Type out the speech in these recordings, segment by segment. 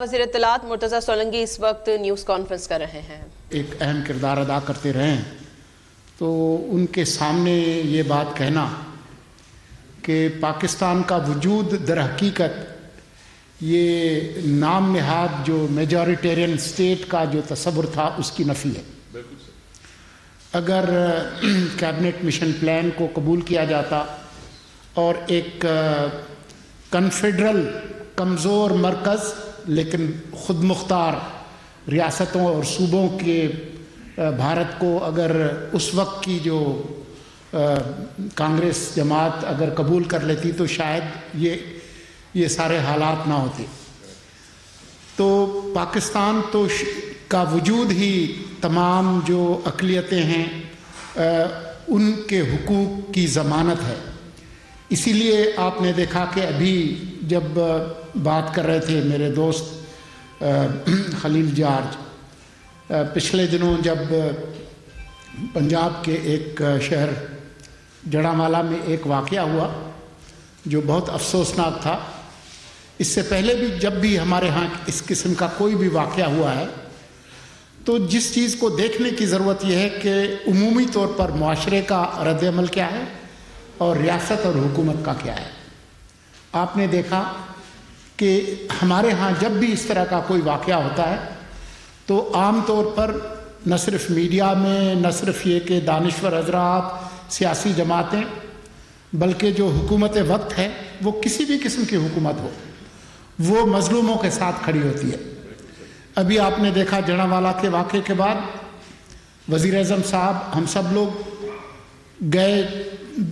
وزیر اطلاعات مرتضی سولنگی اس وقت نیوز کانفرنس کر رہے ہیں. ایک اہم کردار ادا کرتے رہے ہیں تو ان کے سامنے یہ بات کہنا کہ پاکستان کا وجود در حقیقت یہ نام نہاد جو میجورٹیرین اسٹیٹ کا جو تصور تھا اس کی نفی ہے. اگر کیبنٹ مشن پلان کو قبول کیا جاتا اور ایک کنفیڈرل کمزور مرکز لیکن خود مختار ریاستوں اور صوبوں کے بھارت کو اگر اس وقت کی جو کانگریس جماعت اگر قبول کر لیتی تو شاید یہ سارے حالات نہ ہوتے. تو پاکستان تو کا وجود ہی تمام جو اقلیتیں ہیں ان کے حقوق کی ضمانت ہے. اسی لیے آپ نے دیکھا کہ ابھی جب بات کر رہے تھے میرے دوست خلیل جارج، پچھلے دنوں جب پنجاب کے ایک شہر جڑامالہ میں ایک واقعہ ہوا جو بہت افسوسناک تھا. اس سے پہلے بھی جب بھی ہمارے ہاں اس قسم کا کوئی بھی واقعہ ہوا ہے تو جس چیز کو دیکھنے کی ضرورت یہ ہے کہ عمومی طور پر معاشرے کا رد عمل کیا ہے اور ریاست اور حکومت کا کیا ہے. آپ نے دیکھا کہ ہمارے ہاں جب بھی اس طرح کا کوئی واقعہ ہوتا ہے تو عام طور پر نہ صرف میڈیا میں، نہ صرف یہ کہ دانشور حضرات، سیاسی جماعتیں، بلکہ جو حکومت وقت ہے وہ کسی بھی قسم کی حکومت ہو وہ مظلوموں کے ساتھ کھڑی ہوتی ہے. ابھی آپ نے دیکھا جڑامالہ کے واقعے کے بعد وزیر اعظم صاحب ہم سب لوگ گئے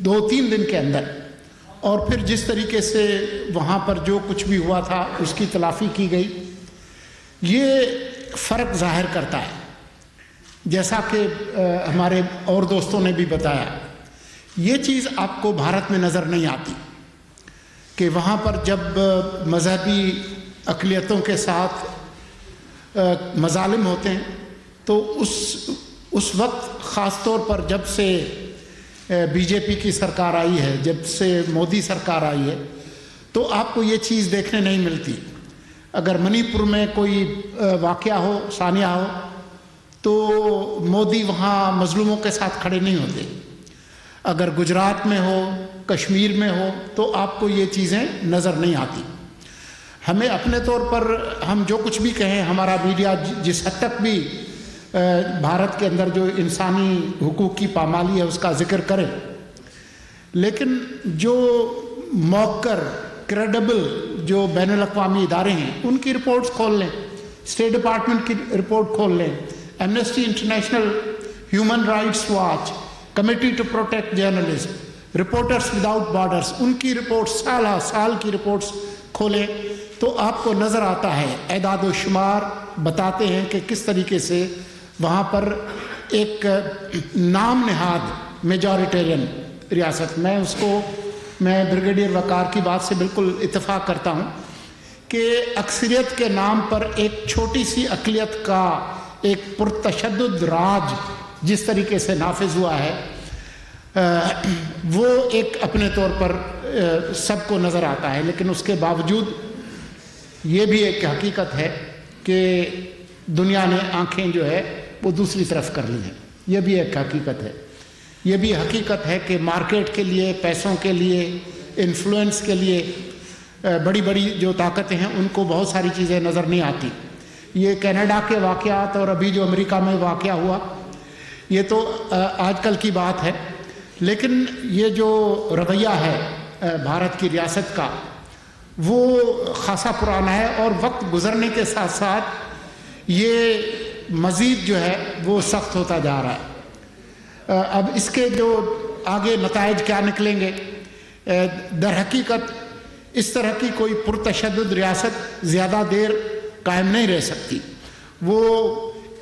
2-3 دن کے اندر، اور پھر جس طریقے سے وہاں پر جو کچھ بھی ہوا تھا اس کی تلافی کی گئی. یہ فرق ظاہر کرتا ہے جیسا کہ ہمارے اور دوستوں نے بھی بتایا. یہ چیز آپ کو بھارت میں نظر نہیں آتی کہ وہاں پر جب مذہبی اقلیتوں کے ساتھ مظالم ہوتے ہیں تو اس وقت خاص طور پر جب سے بی جے پی کی سرکار آئی ہے، جب سے مودی سرکار آئی ہے تو آپ کو یہ چیز دیکھنے نہیں ملتی. اگر منی پور میں کوئی واقعہ ہو، سانحہ ہو، تو مودی وہاں مظلوموں کے ساتھ کھڑے نہیں ہوتے. اگر گجرات میں ہو، کشمیر میں ہو تو آپ کو یہ چیزیں نظر نہیں آتی. ہمیں اپنے طور پر ہم جو کچھ بھی کہیں، ہمارا میڈیا جس حد تک بھی بھارت کے اندر جو انسانی حقوق کی پامالی ہے اس کا ذکر کرے، لیکن جو موقر کریڈیبل جو بین الاقوامی ادارے ہیں ان کی رپورٹس کھول لیں، اسٹیٹ ڈپارٹمنٹ کی رپورٹ کھول لیں، Amnesty International, Human Rights Watch, Committee to Protect Journalists, Reporters Without Borders, ان کی رپورٹس سال کی رپورٹس کھولیں تو آپ کو نظر آتا ہے. اعداد و شمار بتاتے ہیں کہ کس طریقے سے وہاں پر ایک نام نہاد میجورٹیرین ریاست، میں بریگیڈیئر وقار کی بات سے بالکل اتفاق کرتا ہوں کہ اکثریت کے نام پر ایک چھوٹی سی اقلیت کا ایک پرتشدد راج جس طریقے سے نافذ ہوا ہے وہ ایک اپنے طور پر سب کو نظر آتا ہے. لیکن اس کے باوجود یہ بھی ایک حقیقت ہے کہ دنیا نے آنکھیں جو ہے وہ دوسری طرف کر لی ہیں. یہ بھی ایک حقیقت ہے. یہ بھی حقیقت ہے کہ مارکیٹ کے لیے، پیسوں کے لیے، انفلوئنس کے لیے بڑی بڑی جو طاقتیں ہیں ان کو بہت ساری چیزیں نظر نہیں آتی. یہ کینیڈا کے واقعات اور ابھی جو امریکہ میں واقعہ ہوا یہ تو آج کل کی بات ہے، لیکن یہ جو رویہ ہے بھارت کی ریاست کا وہ خاصا پرانا ہے اور وقت گزرنے کے ساتھ ساتھ یہ مزید جو ہے وہ سخت ہوتا جا رہا ہے. اب اس کے جو آگے نتائج کیا نکلیں گے، در حقیقت اس طرح کی کوئی پرتشدد ریاست زیادہ دیر قائم نہیں رہ سکتی. وہ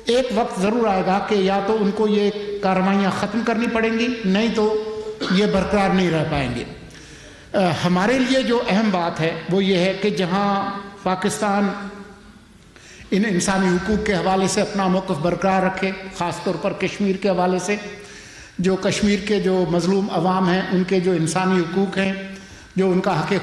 ایک وقت ضرور آئے گا کہ یا تو ان کو یہ کارروائیاں ختم کرنی پڑیں گی، نہیں تو یہ برقرار نہیں رہ پائیں گے. ہمارے لیے جو اہم بات ہے وہ یہ ہے کہ جہاں پاکستان ان انسانی حقوق کے حوالے سے اپنا موقف برقرار رکھے، خاص طور پر کشمیر کے حوالے سے، جو کشمیر کے جو مظلوم عوام ہیں ان کے جو انسانی حقوق ہیں، جو ان کا حق